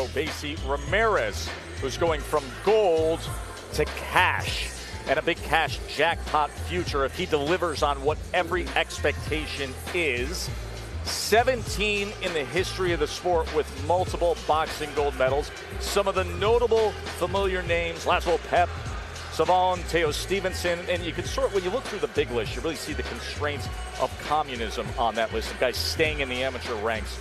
Robeysi Ramires, who's going from gold to cash, and a big cash jackpot future if he delivers on what every expectation is. 17 in the history of the sport with multiple boxing gold medals. Some of the notable familiar names: Laszlo Pep, Savon, Teo Stevenson, and you can sort, when you look through the big list, you really see the constraints of communism on that list of guys staying in the amateur ranks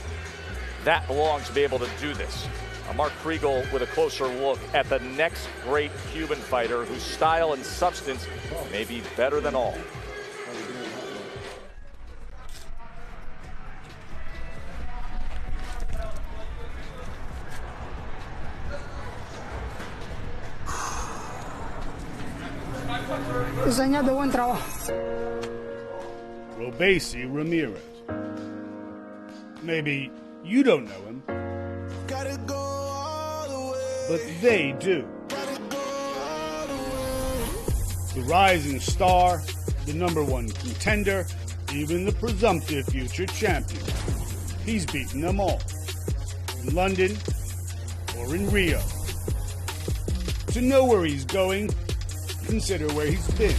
that long to be able to do this. Mark Kriegel with a closer look at the next great Cuban fighter whose style and substance may be better than all. Señor de buen trabajo. Robeysi Ramires. Maybe you don't know him, but they do. The rising star, the #1 contender, even the presumptive future champion. He's beaten them all, in London or in Rio. To know where he's going, consider where he's been.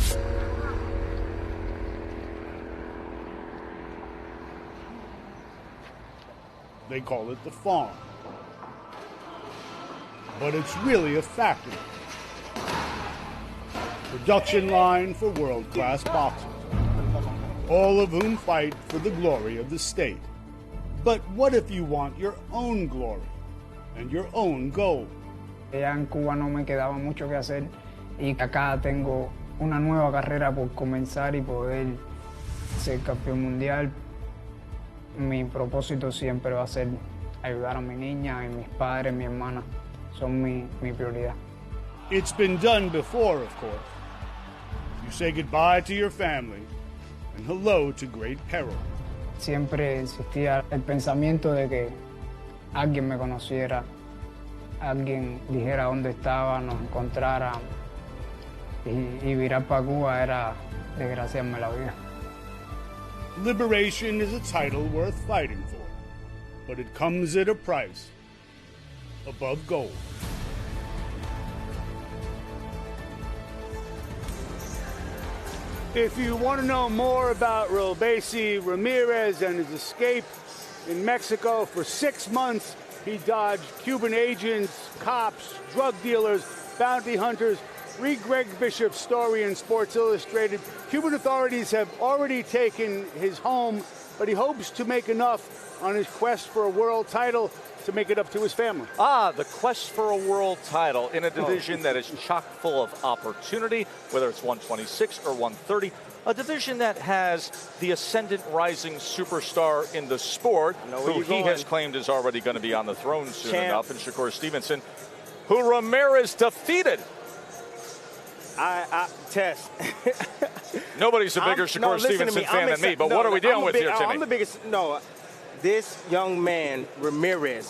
They call it the farm, but it's really a factory. Production line for world-class boxers, all of whom fight for the glory of the state. But what if you want your own glory and your own gold? Ya en Cuba no me quedaba mucho que hacer y acá tengo una nueva carrera por comenzar y poder ser campeón mundial. Mi propósito siempre va a ser ayudar a mi niña y mis padres, mi hermana. Son mi prioridad. It's been done before, of course. You say goodbye to your family and hello to great peril. Siempre existía el pensamiento de que alguien me conociera, alguien dijera dónde estaba, nos encontrara, y virar para Cuba era desgraciarme la vida. Liberation is a title worth fighting for, but it comes at a price above gold. If you want to know more about Robeysi Ramires and his escape in Mexico, for 6 months he dodged Cuban agents, cops, drug dealers, bounty hunters. Read Greg Bishop's story in Sports Illustrated. Cuban authorities have already taken his home, but he hopes to make enough on his quest for a world title to make it up to his family. The quest for a world title in a division that is chock full of opportunity, whether it's 126 or 130, a division that has the ascendant rising superstar in the sport, who he has claimed is already going to be on the throne soon enough, and Shakur Stevenson, who Ramires defeated. Tess. Nobody's a bigger Shakur Stevenson fan than me, but what are we dealing with here, Timmy? I'm the biggest. No, this young man, Ramires,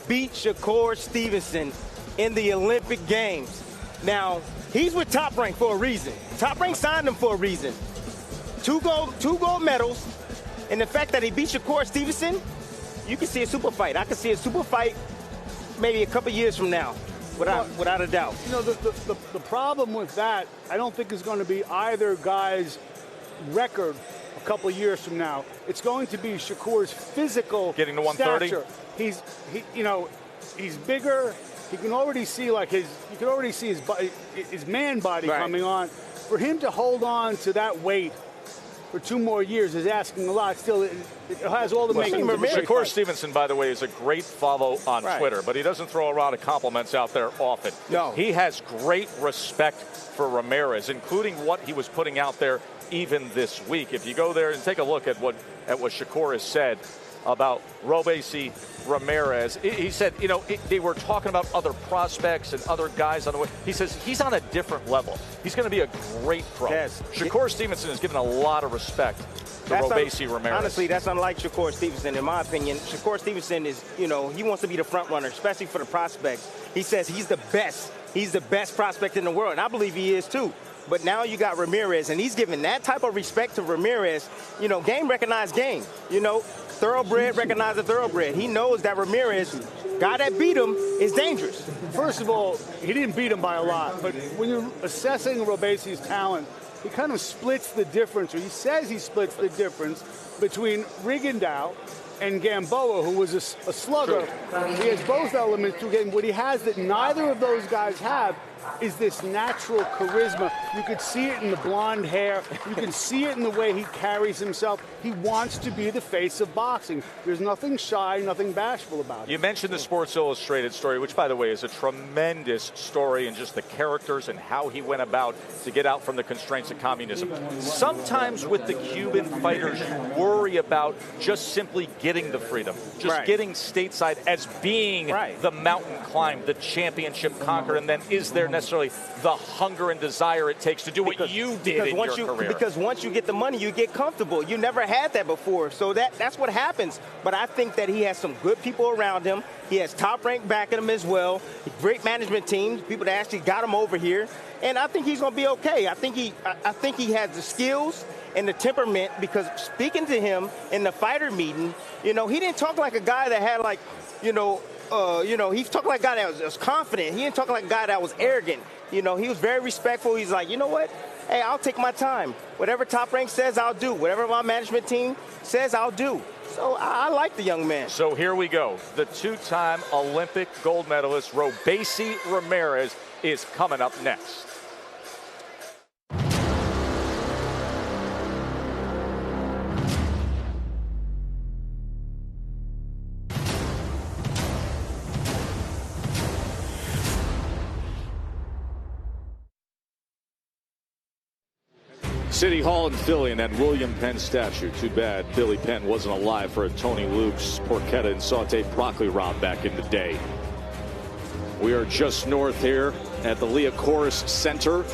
beat Shakur Stevenson in the Olympic Games. Now, he's with Top Rank for a reason. Top Rank signed him for a reason. Two gold medals, and the fact that he beat Shakur Stevenson, you can see a super fight. I can see a super fight maybe a couple years from now. Without a doubt. You know, the problem with that, I don't think is going to be either guy's record a couple of years from now. It's going to be Shakur's physical getting to 130. Stature. He's bigger. You can already see his man body coming on. For him to hold on to that weight for 2 more years is asking a lot. Still, it has all the makings of a great Shakur fight. Stevenson, by the way, is a great follow on Twitter, but he doesn't throw a lot of compliments out there often. No. He has great respect for Ramires, including what he was putting out there even this week. If you go there and take a look at what Shakur has said about Robeysi Ramires, he said, they were talking about other prospects and other guys on the way. He says he's on a different level. He's going to be a great pro. Yes. Shakur Stevenson has given a lot of respect to Робейси Рамирес. Honestly, that's unlike Shakur Stevenson, in my opinion. Shakur Stevenson is, he wants to be the front runner, especially for the prospects. He says he's the best. He's the best prospect in the world, and I believe he is too. But now you got Ramires, and he's giving that type of respect to Ramires. Game recognized game. Thoroughbred recognized a thoroughbred. He knows that Ramires guy that beat him is dangerous. First of all, he didn't beat him by a lot, but when you're assessing Robeisi's talent, he kind of splits the difference, or he says he splits the difference between Rigondeaux and Gamboa, who was a slugger. He has both elements to a game. What he has that neither of those guys have is this natural charisma. You could see it in the blonde hair. You can see it in the way he carries himself. He wants to be the face of boxing. There's nothing shy, nothing bashful about it. You mentioned the Sports Illustrated story, which, by the way, is a tremendous story, and just the characters and how he went about to get out from the constraints of communism. Sometimes with the Cuban fighters, you worry about just simply getting the freedom, just getting stateside as being the mountain climb, the championship conquered, and then is there necessarily the hunger and desire it takes to do what you did in your career? Because once you get the money, you get comfortable. You never had that before, so that's what happens. But I think that he has some good people around him. He has top rank backing him as well. Great management team, people that actually got him over here, and I think he's going to be okay. I think he has the skills and the temperament, because speaking to him in the fighter meeting, he didn't talk like a guy that had he's talking like a guy that was confident. He didn't talk like a guy that was arrogant. He was very respectful. He's like, you know what? Hey, I'll take my time. Whatever Top Rank says, I'll do. Whatever my management team says, I'll do. So I like the young man. So here we go. The two-time Olympic gold medalist, Робейси Рамирес, is coming up next. City Hall in Philly, and that William Penn statue. Too bad Billy Penn wasn't alive for a Tony Luke's porchetta and sauteed broccoli rabe back in the day. We are just north here at the Liacoris Center,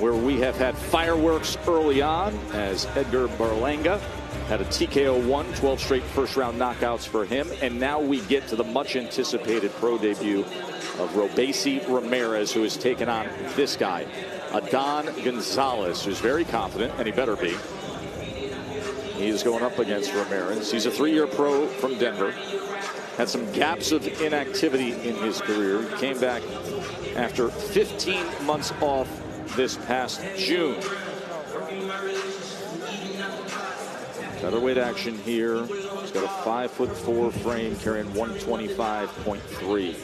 where we have had fireworks early on as Edgar Berlanga had a TKO 1, 12 straight first-round knockouts for him. And now we get to the much-anticipated pro debut of Робейси Рамирес, who has taken on this guy, Adan Gонсалес, who's very confident, and he better be. He is going up against Рамирес. He's a 3-year pro from Denver. Had some gaps of inactivity in his career. He came back after 15 months off this past June. Featherweight action here. He's got a 5'4" frame, carrying 125.3.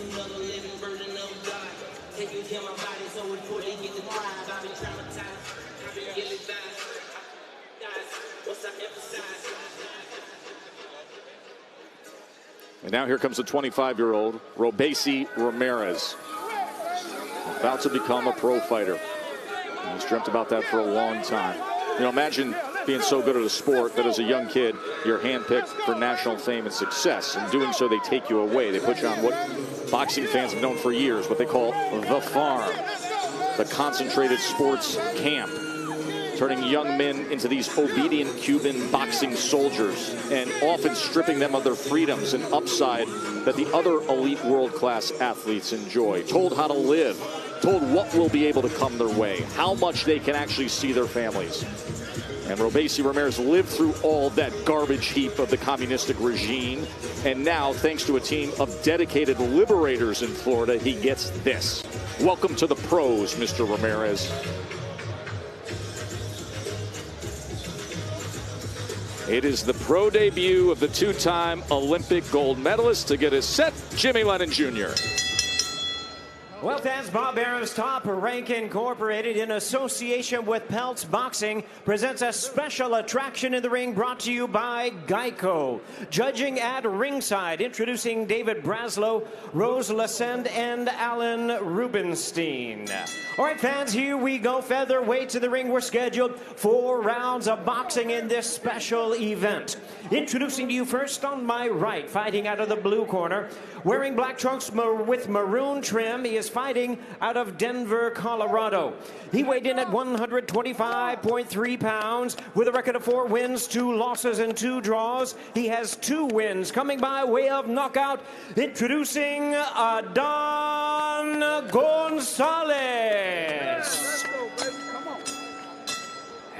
And now here comes the 25-year-old Робейси Рамирес, about to become a pro fighter. And he's dreamt about that for a long time. Imagine being so good at a sport that as a young kid, you're handpicked for national fame and success. In doing so, they take you away. They put you on what boxing fans have known for years, what they call the farm, the concentrated sports camp, turning young men into these obedient Cuban boxing soldiers and often stripping them of their freedoms and upside that the other elite world-class athletes enjoy. Told how to live, told what will be able to come their way, how much they can actually see their families. And Робейси Рамирес lived through all that garbage heap of the communistic regime. And now, thanks to a team of dedicated liberators in Florida, he gets this. Welcome to the pros, Mr. Ramires. It is the pro debut of the two-time Olympic gold medalist. To get us set, Jimmy Lennon Jr. Well, fans, Bob Arum's Top Rank Incorporated, in association with Peltz Boxing, presents a special attraction in the ring brought to you by Geico. Judging at ringside, introducing David Braslow, Rose Lesend, and Alan Rubenstein. All right, fans, here we go. Featherweight to the ring. We're scheduled 4 rounds of boxing in this special event. Introducing to you first on my right, fighting out of the blue corner, wearing black trunks with maroon trim. He is fighting out of Denver, Colorado. He weighed in at 125.3 pounds with a record of 4 wins, 2 losses, and 2 draws. He has 2 wins coming by way of knockout. Introducing Adan Gonsales.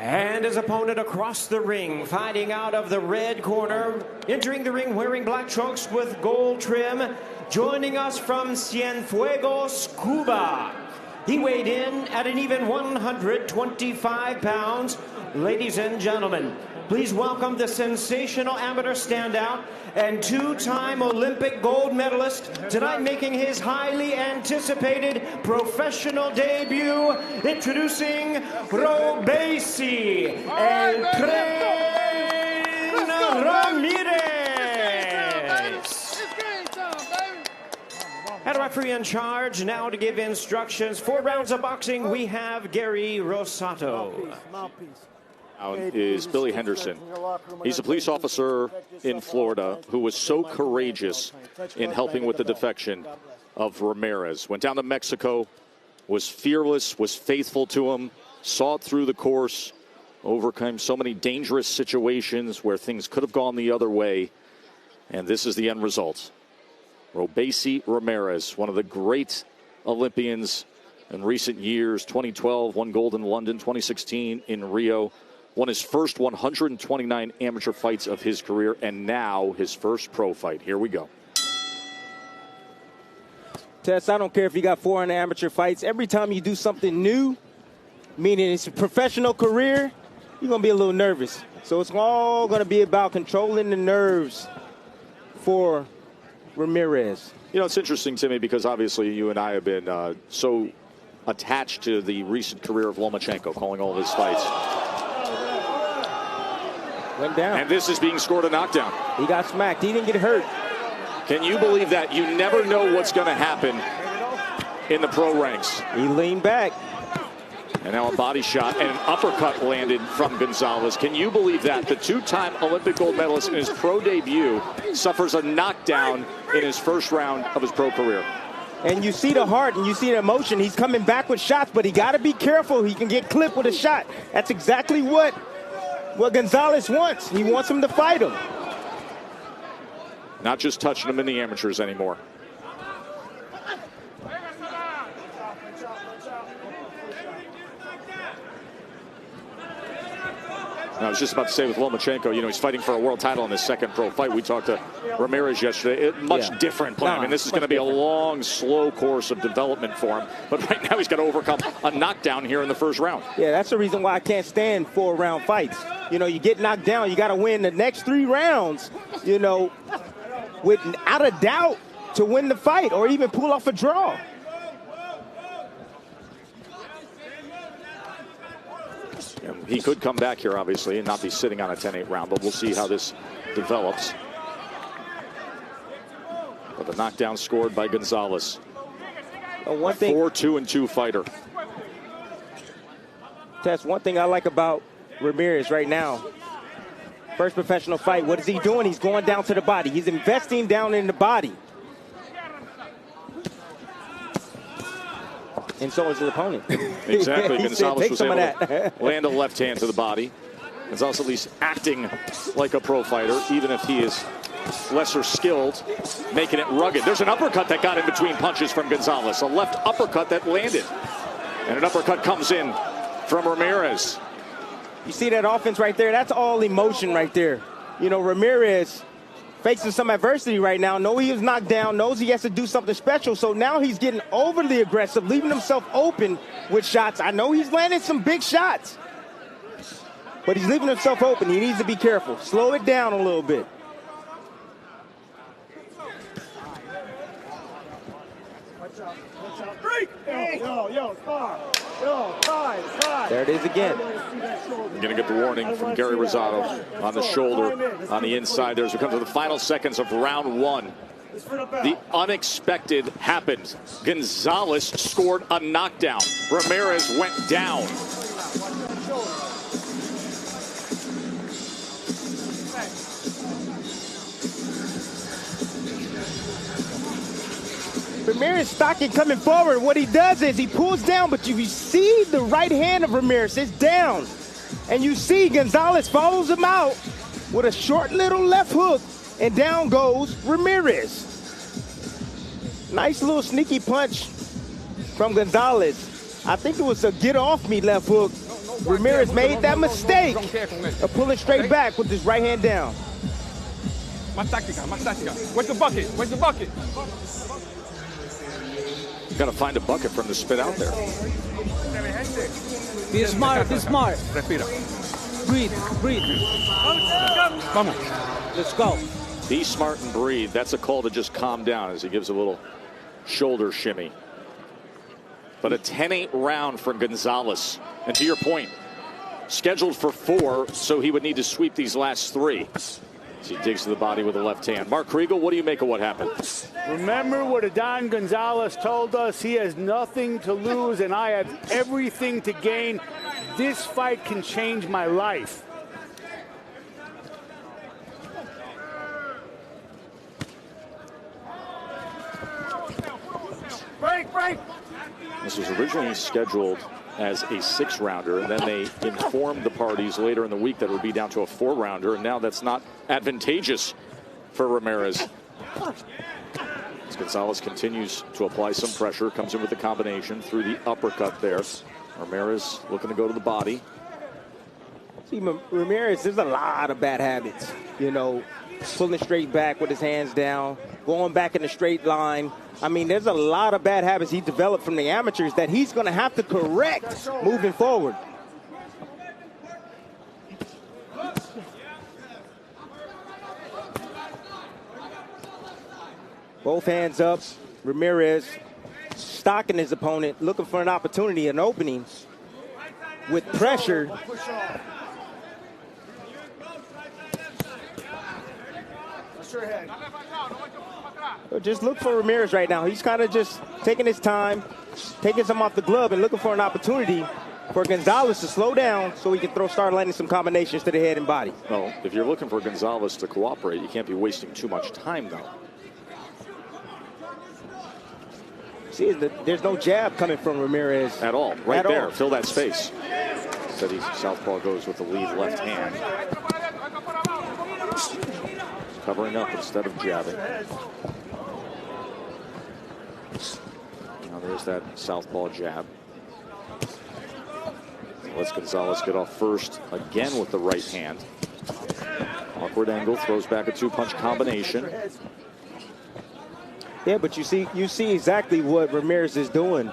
And his opponent across the ring, fighting out of the red corner, entering the ring wearing black trunks with gold trim, joining us from Cienfuegos, Cuba. He weighed in at an even 125 pounds. Ladies and gentlemen, please welcome the sensational amateur standout and two-time Olympic gold medalist, tonight making his highly anticipated professional debut, introducing Робейси and Рамирес. And a referee in charge now to give instructions. 4 rounds of boxing, we have Gary Rosato. Is Billy Henderson. He's a police officer in Florida who was so courageous in helping with the defection of Ramirez. Went down to Mexico, was fearless, was faithful to him, saw it through the course, overcame so many dangerous situations where things could have gone the other way, and this is the end result. Робейси Рамирес, one of the great Olympians in recent years. 2012, won gold in London, 2016 in Rio. Won his first 129 amateur fights of his career, and now his first pro fight. Here we go. Tess, I don't care if you got 400 amateur fights. Every time you do something new, meaning it's a professional career, you're going to be a little nervous. So it's all going to be about controlling the nerves for Ramirez. You know, it's interesting, Timmy, because obviously you and I have been so attached to the recent career of Lomachenko, calling all of his fights. Went down. And this is being scored a knockdown. He got smacked. He didn't get hurt. Can you believe that? You never know what's going to happen in the pro ranks. He leaned back. And now a body shot and an uppercut landed from Gonsales. Can you believe that? The two-time Olympic gold medalist in his pro debut suffers a knockdown in his first round of his pro career. And you see the heart and you see the emotion. He's coming back with shots, but he got to be careful. He can get clipped with a shot. That's exactly what Gonsales wants. He wants him to fight him. Not just touching him in the amateurs anymore. I was just about to say with Lomachenko, you know, he's fighting for a world title in his second pro fight. We talked to Ramirez yesterday. Much different plan. I mean, this is going to be a long, slow course of development for him. But right now he's got to overcome a knockdown here in the first round. Yeah, that's the reason why I can't stand 4-round fights. You know, you get knocked down, you got to win the next 3 rounds, you know, without a doubt to win the fight or even pull off a draw. He could come back here, obviously, and not be sitting on a 10-8 round, but we'll see how this develops. But the knockdown scored by Gonsales. A 4-2-2 fighter. That's one thing I like about Ramirez right now. First professional fight, what is he doing? He's going down to the body. He's investing down in the body. And so is the opponent. Exactly. Gonzalez was able to land a left hand to the body. Gonzalez at least acting like a pro fighter, even if he is lesser skilled, making it rugged. There's an uppercut that got in between punches from Gonzalez. A left uppercut that landed. And an uppercut comes in from Ramirez. You see that offense right there? That's all emotion right there. You know, Ramirez facing some adversity right now. Know he was knocked down, knows he has to do something special. So now he's getting overly aggressive, leaving himself open with shots. I know he's landing some big shots, but he's leaving himself open. He needs to be careful. Slow it down a little bit. There it is again. We're going to get the warning from Gary Rosato on the shoulder on the inside there as we come to the final seconds of round 1. The unexpected happened. Gonzalez scored a knockdown. Ramirez went down. Ramirez stocking coming forward. What he does is he pulls down, but you see the right hand of Ramirez is down. And you see Gonzalez follows him out with a short little left hook, and down goes Ramirez. Nice little sneaky punch from Gonzalez. I think it was a get off me left hook, Ramirez made that mistake of pulling straight back with his right hand down. Más táctica, más táctica. Where's the bucket? Where's the bucket? Got to find a bucket from the spit out there. Be smart, be smart. Respira. Breathe, breathe. Vamos. Let's go. Be smart and breathe. That's a call to just calm down as he gives a little shoulder shimmy. But a 10-8 round for Gonzalez. And to your point, scheduled for 4, so he would need to sweep these last 3. As he digs to the body with the left hand. Mark Kriegel, what do you make of what happened? Remember what Adan Gonzalez told us? He has nothing to lose, and I have everything to gain. This fight can change my life. Break! This was originally scheduled as a 6-rounder, and then they informed the parties later in the week that it would be down to a 4-rounder, and now that's not advantageous for Ramirez. As Gonzalez continues to apply some pressure, comes in with the combination through the uppercut there. Ramirez looking to go to the body. See, Ramirez, there's a lot of bad habits. You know, pulling straight back with his hands down, going back in a straight line. I mean, there's a lot of bad habits he developed from the amateurs that he's going to have to correct moving forward. Both hands up. Ramirez stalking his opponent, looking for an opportunity, an opening with pressure. Just look for Ramirez right now. He's kind of just taking his time, taking some off the glove and looking for an opportunity for Gonzalez to slow down so he can start landing some combinations to the head and body. Well, if you're looking for Gonzalez to cooperate, you can't be wasting too much time, though. See, there's no jab coming from Ramirez. At all. Right at there. all. Fill that space. Instead, southpaw goes with the lead left hand. Covering up instead of jabbing. Now there's that southpaw jab. Lets Gonzalez get off first again with the right hand. Awkward angle, throws back a 2-punch combination. Yeah, but you see exactly what Ramirez is doing.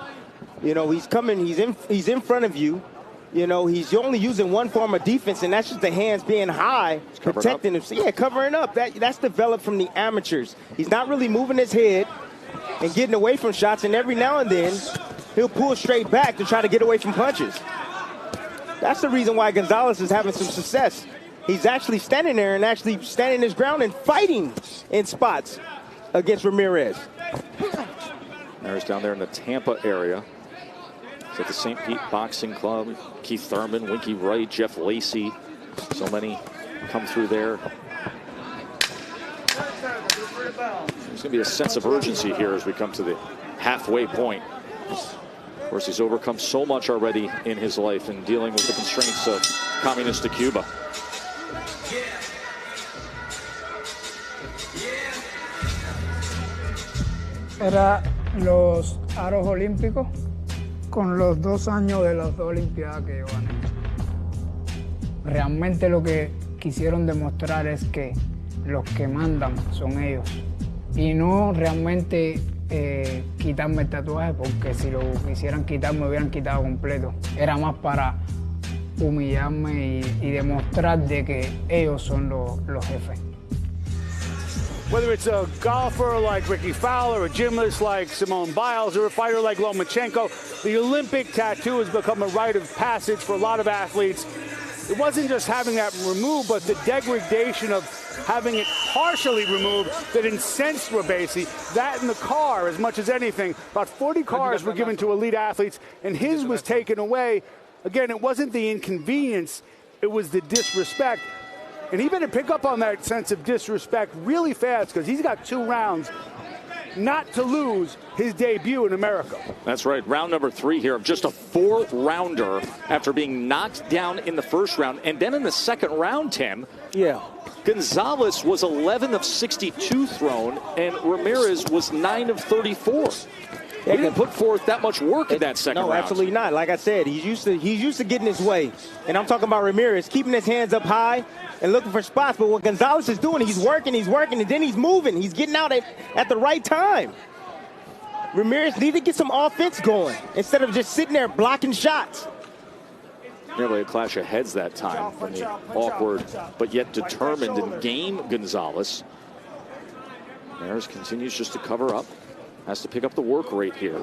You know, he's coming, he's in front of you. You know, he's only using one form of defense, and that's just the hands being high, protecting him. Yeah, covering up. That's developed from the amateurs. He's not really moving his head and getting away from shots, and every now and then he'll pull straight back to try to get away from punches. That's the reason why Gonzalez is having some success. He's actually standing there and actually standing his ground and fighting in spots against Ramirez. Ramirez down there in the Tampa area. He's at the St. Pete Boxing Club. Keith Thurman, Winky Wright, Jeff Lacey. So many come through there. There's going to be a sense of urgency here as we come to the halfway point. Of course, he's overcome so much already in his life in dealing with the constraints of communist Cuba. Era los aros olímpicos con los 2 años de las 2 olimpiadas que yo gané. Realmente lo que quisieron demostrar es que los que mandan son ellos y no realmente quitarme el tatuaje, porque si lo quisieran quitar me hubieran quitado completo. Era más para humillarme y demostrar de que ellos son los jefes. Whether it's a golfer like Ricky Fowler, a gymnast like Simone Biles, or a fighter like Lomachenko, the Olympic tattoo has become a rite of passage for a lot of athletes. It wasn't just having that removed, but the degradation of having it partially removed that incensed Robeysi. That in the car, as much as anything. About 40 cars were given to elite athletes, and his was taken away. Again, it wasn't the inconvenience, it was the disrespect. And he better pick up on that sense of disrespect really fast, because he's got 2 rounds not to lose his debut in America. That's right. Round number 3 here of just a 4-rounder after being knocked down in the first round. And then in the second round, Tim. Yeah. Gonzalez was 11 of 62 thrown, and Ramirez was 9 of 34. He didn't put forth that much work in that second round. No, absolutely not. Like I said, he's used to getting his way. And I'm talking about Ramirez, keeping his hands up high and looking for spots. But what Gonzalez is doing, he's working, and then he's moving. He's getting out at the right time. Ramirez needs to get some offense going instead of just sitting there blocking shots. Nearly a clash of heads that time from the awkward but yet determined and game Gonzalez. Ramirez continues just to cover up. Has to pick up the work rate here.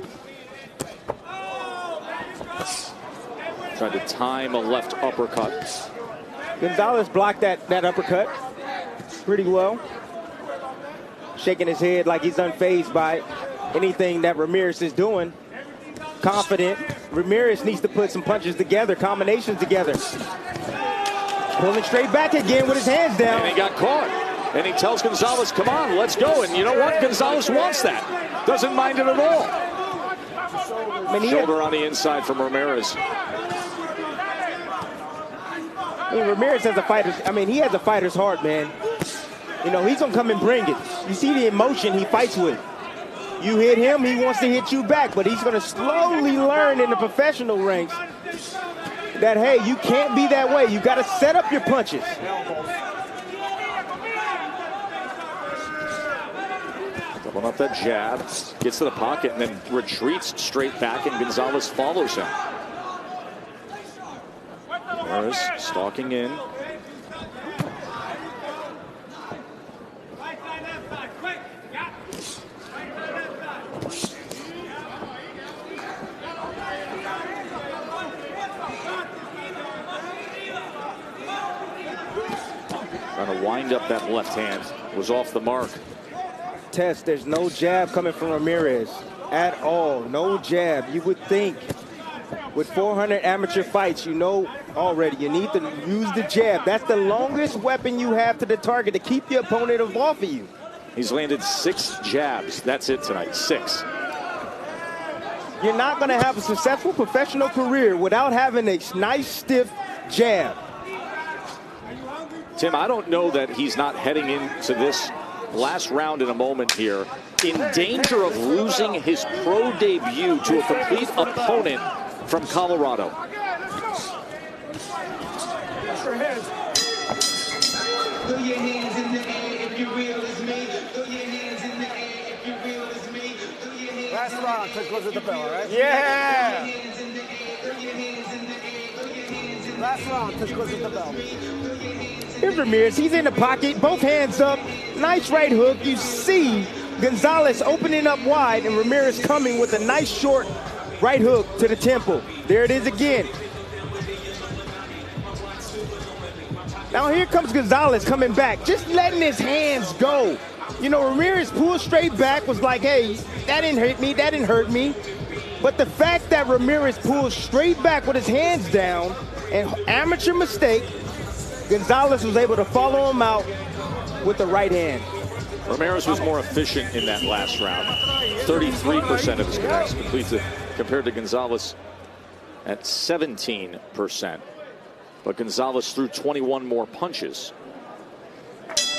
Tried to time a left uppercut. Gonzalez blocked that uppercut pretty well. Shaking his head like he's unfazed by anything that Ramirez is doing. Confident. Ramirez needs to put some punches together, combinations together. Pulling straight back again with his hands down. And he got caught. And he tells Gonzalez, come on, let's go. And you know what? Gonzalez wants that. Doesn't mind it at all. Shoulder on the inside from Ramirez. I mean, Ramirez has a fighter's, he has a fighter's heart, man. You know, he's going to come and bring it. You see the emotion he fights with. You hit him, he wants to hit you back, but he's going to slowly learn in the professional ranks that, hey, you can't be that way. You got to set up your punches. Doubling up that jab, gets to the pocket and then retreats straight back, and Gonzalez follows him. Ramirez stalking in. Trying to wind up that left hand. Was off the mark. Tess, there's no jab coming from Ramirez at all. No jab. You would think with 400 amateur fights, you know already you need to use the jab. That's the longest weapon you have to the target to keep the opponent off of you. He's landed 6 jabs. That's it tonight. 6. You're not going to have a successful professional career without having a nice, stiff jab. Tim, I don't know that he's not heading into this last round in a moment here in danger of losing his pro debut to a complete opponent from Colorado. Put your hands in the air if you're real as me. Put your hands in the air if you're real as me. Put your hands last round, Chris goes at the bell, all right? Yeah! Last round, Chris goes at the bell. Here's Ramirez. He's in the pocket, both hands up. Nice right hook. You see Gonzalez opening up wide and Ramirez coming with a nice short right hook to the temple. There it is again. Now here comes Gonzalez coming back, just letting his hands go. You know, Ramirez pulled straight back, was like, hey, that didn't hurt me, that didn't hurt me. But the fact that Ramirez pulled straight back with his hands down, an amateur mistake, Gonzalez was able to follow him out with the right hand. Ramirez was more efficient in that last round. 33% of his connects completed compared to Gonzalez at 17%. But Gonzalez threw 21 more punches.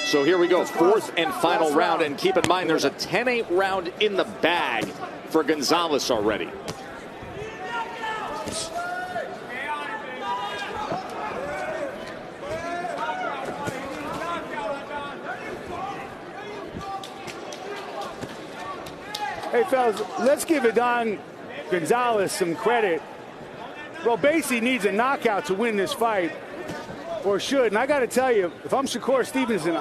So here we go, 4th and final round. And keep in mind, there's a 10-8 round in the bag for Gonzalez already. Hey, fellas, let's give Adan Gonzalez some credit. Робейси needs a knockout to win this fight, or should. And I got to tell you, if I'm Shakur Stevenson,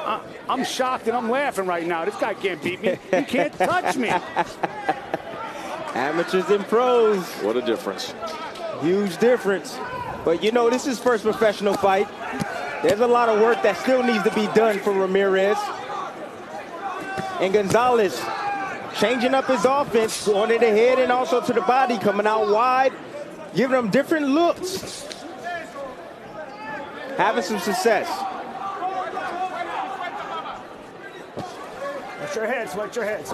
I'm shocked and I'm laughing right now. This guy can't beat me. He can't touch me. Amateurs and pros. What a difference. Huge difference. But, you know, this is his first professional fight. There's a lot of work that still needs to be done for Ramirez. And Gonzalez changing up his offense, going to the head and also to the body, coming out wide, giving them different looks. Having some success. Watch your heads, watch your heads.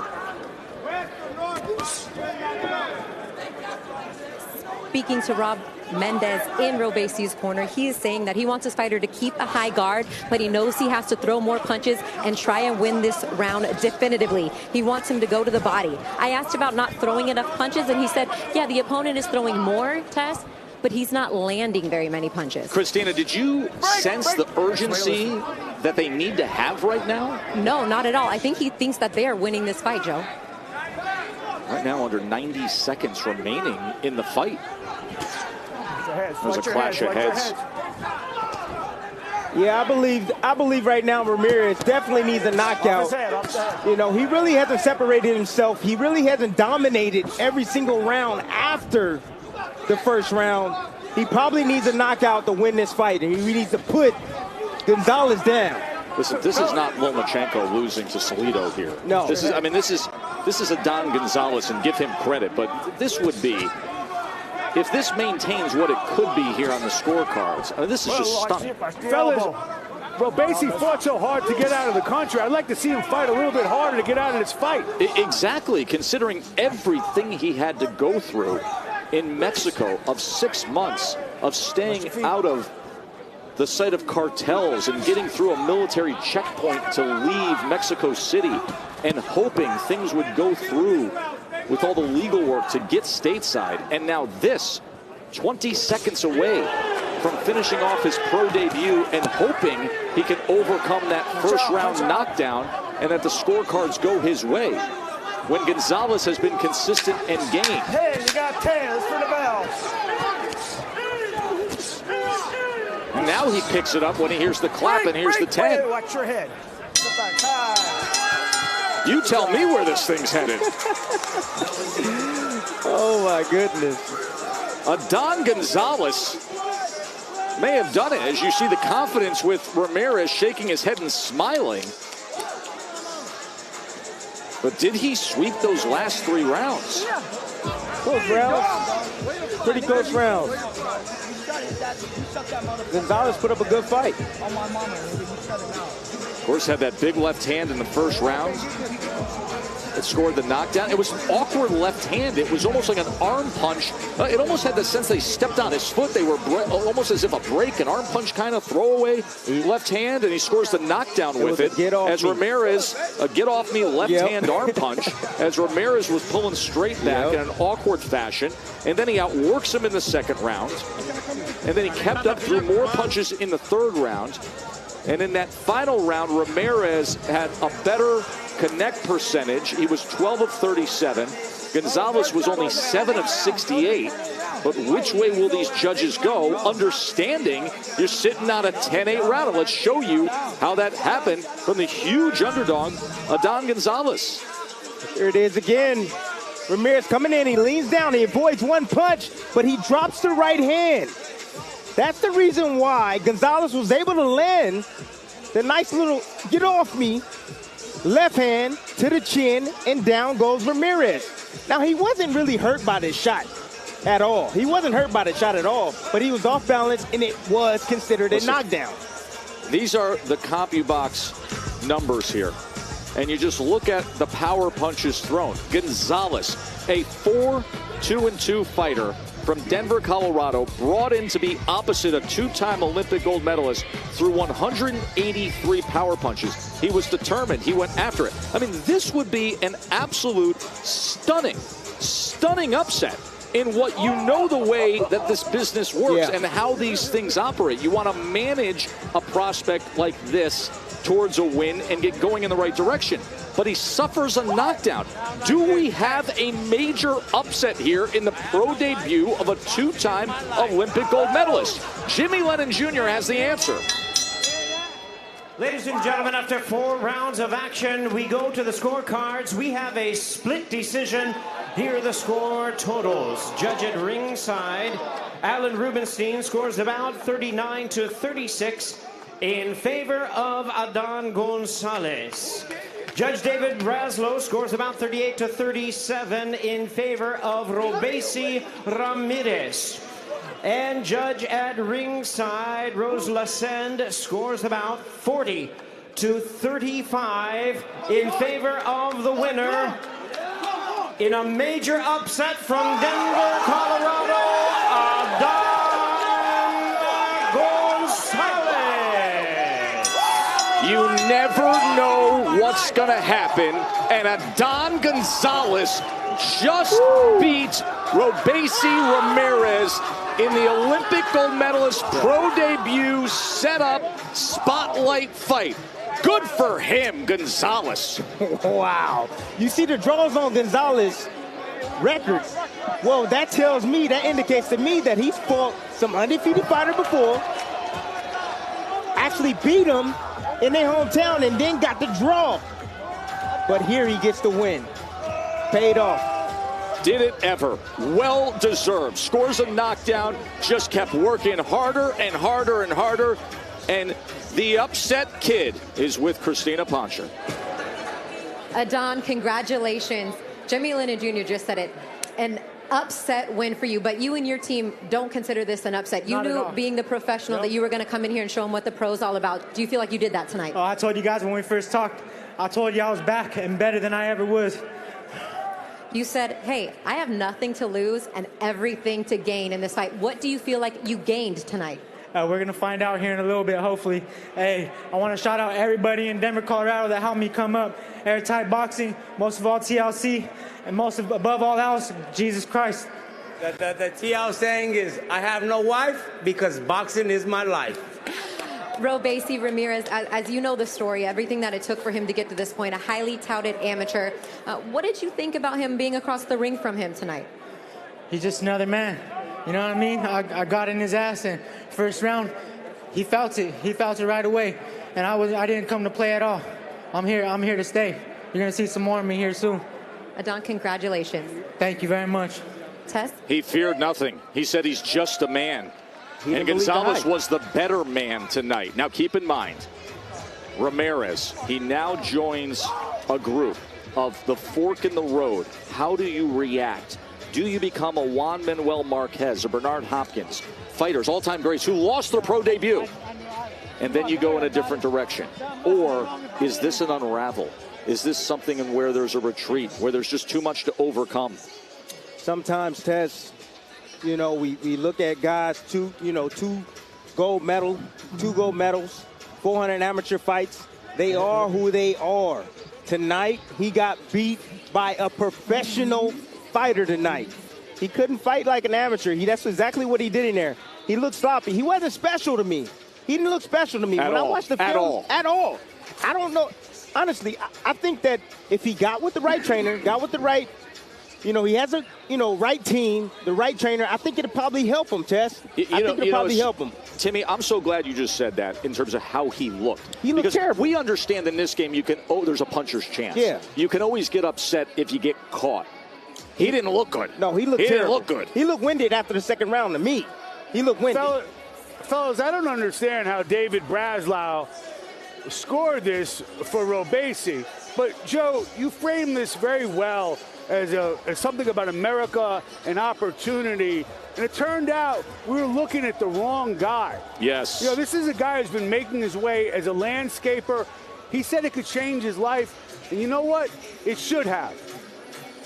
speaking to Rob Mendez in Robeisi's corner. He is saying that he wants his fighter to keep a high guard, but he knows he has to throw more punches and try and win this round definitively. He wants him to go to the body. I asked about not throwing enough punches, and he said, yeah, the opponent is throwing more, Tess, but he's not landing very many punches. Christina, did you sense the urgency that they need to have right now? No, not at all. I think he thinks that they are winning this fight, Joe. Right now, under 90 seconds remaining in the fight. There's a clash of heads. Yeah, I believe right now Ramirez definitely needs a knockout. You know, he really hasn't separated himself. He really hasn't dominated every single round after the first round. He probably needs a knockout to win this fight, and he needs to put Gonzalez down. Listen, this is not Lomachenko losing to Salido here. No. This is, I mean, this is Adan Gonzalez, and give him credit, but this would be, if this maintains what it could be here on the scorecards, I mean, this is just stunning. Fellas, Робейси fought so hard to get out of the country. I'd like to see him fight a little bit harder to get out of this fight. Exactly, considering everything he had to go through in Mexico of 6 months of staying out of the sight of cartels and getting through a military checkpoint to leave Mexico City and hoping things would go through with all the legal work to get stateside. And now this, 20 seconds away from finishing off his pro debut and hoping he can overcome that first round knockdown and that the scorecards go his way. When Gonzalez has been consistent and game. Hey, you got 10 for the bell. Now he picks it up when he hears the clap, and here's the 10. Watch your head. You tell me where this thing's headed. Oh, my goodness. Adan Gonzalez may have done it, as you see the confidence with Ramirez shaking his head and smiling. But did he sweep those last 3 rounds? Close rounds. Pretty close rounds. Gonzalez put up a good fight. Of course, had that big left hand in the first round. It scored the knockdown. It was an awkward left hand. It was almost like an arm punch. It almost had the sense they stepped on his foot. They were almost as if a break, an arm punch kind of throwaway left hand, and he scores the knockdown with it. As Ramirez, a get off me left hand arm punch, as Ramirez was pulling straight back in an awkward fashion. And then he outworks him in the second round. And then he kept up through more punches in the third round. And in that final round, Ramirez had a better connect percentage. He was 12 of 37. Gonzalez was only 7 of 68. But which way will these judges go? Understanding you're sitting on a 10-8 round. And let's show you how that happened from the huge underdog, Adan Gonzalez. Here it is again. Ramirez coming in. He leans down. He avoids one punch, but he drops the right hand. That's the reason why Gonzalez was able to land the nice little get off me left hand to the chin, and down goes Ramirez. Now, he wasn't really hurt by this shot at all. He wasn't hurt by the shot at all, but he was off balance, and it was considered a knockdown. These are the CompuBox numbers here. And you just look at the power punches thrown. Gonzalez, a 4-2-2 fighter from Denver, Colorado, brought in to be opposite a 2-time Olympic gold medalist through 183 power punches. He was determined. He went after it. I mean, this would be an absolute stunning upset in what you know the way that this business works and how these things operate. You want to manage a prospect like this towards a win and get going in the right direction. But he suffers a knockdown. Do we have a major upset here in the pro debut of a 2-time Olympic gold medalist? Jimmy Lennon Jr. has the answer. Ladies and gentlemen, after 4 rounds of action, we go to the scorecards. We have a split decision. Here are the score totals. Judge at ringside, Alan Rubenstein scores about 39-36 in favor of Adan Gonzalez. Judge David Braslow scores about 38-37 in favor of Робейси Рамирес. And judge at ringside, Rose Lascende, scores about 40-35 in favor of the winner, in a major upset from Denver, Colorado, Adan Gonsales. You never know what's going to happen, and Adan Gonsales just beat Робейси Рамирес in the Olympic gold medalist pro debut setup spotlight fight. Good for him, Gonsales. Wow. You see the draws on Gonzalez records. Well, that tells me, that indicates to me that he's fought some undefeated fighter before, actually beat him in their hometown and then got the draw. But here he gets the win. Paid off. Did it ever. Well deserved. Scores a knockdown, just kept working harder and harder and harder. And the upset kid is with Christina Poncher. Adan, congratulations. Jimmy Lennon Jr. just said it. An upset win for you, but you and your team don't consider this an upset. You knew, being the professional, that you were going to come in here and show them what the pro's all about. Do you feel like you did that tonight? Oh, I told you guys when we first talked, I told you I was back and better than I ever was. You said, hey, I have nothing to lose and everything to gain in this fight. What do you feel like you gained tonight? We're going to find out here in a little bit, hopefully. Hey, I want to shout out everybody in Denver, Colorado that helped me come up. Airtight Boxing, most of all TLC, and above all else, Jesus Christ. The TL saying is, I have no wife because boxing is my life. Робейси Рамирес, as you know the story, everything that it took for him to get to this point, a highly touted amateur. What did you think about him being across the ring from him tonight? He's just another man. You know what I mean? I got in his ass, and first round, he felt it. He felt it right away, and I didn't come to play at all. I'm here to stay. You're gonna see some more of me here soon. Adan, congratulations. Thank you very much. Tess? He feared nothing. He said he's just a man. And Gonzalez was the better man tonight. Now keep in mind, Ramirez, he now joins a group of the fork in the road. How do you react? Do you become a Juan Manuel Marquez or Bernard Hopkins, fighters, all-time greats who lost their pro debut, and then you go in a different direction? Or is this an unravel? Is this something in where there's a retreat, where there's just too much to overcome? Sometimes, Tess, you know, we look at guys, two gold medals, 400 amateur fights. They are who they are. Tonight, he got beat by a professional fighter tonight. He couldn't fight like an amateur. That's exactly what he did in there. He looked sloppy. He wasn't special to me. He didn't look special to me. When I watched the film, at all. I don't know. Honestly, I think that if he got with the right trainer, got with the right, he has a, right team, the right trainer, I think it'd probably help him, Tess. I think it'd probably help him. Timmy, I'm so glad you just said that in terms of how he looked. He looked terrible. We understand in this game there's a puncher's chance. Yeah. You can always get upset if you get caught. He didn't look good. No, he looked terrible. Didn't look good. He looked winded after the second round to me. He looked winded. Fellas, I don't understand how David Breslau scored this for Робейси. But, Joe, you framed this very well as something about America, an opportunity. And it turned out we were looking at the wrong guy. Yes. This is a guy who's been making his way as a landscaper. He said it could change his life. And you know what? It should have.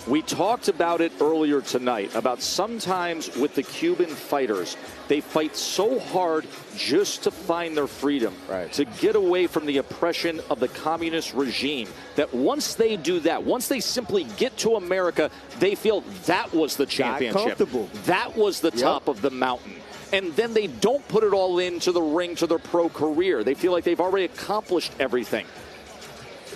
We talked about it earlier tonight, about sometimes with the Cuban fighters, they fight so hard just to find their freedom, to get away from the oppression of the communist regime, that once they do that, once they simply get to America, they feel that was the championship. That was the top of the mountain. And then they don't put it all into the ring to their pro career. They feel like they've already accomplished everything.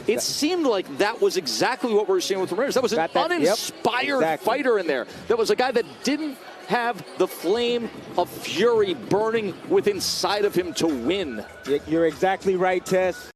It seemed like that was exactly what we were seeing with Ramirez. That was an uninspired fighter in there. That was a guy that didn't have the flame of fury burning within inside of him to win. You're exactly right, Tess.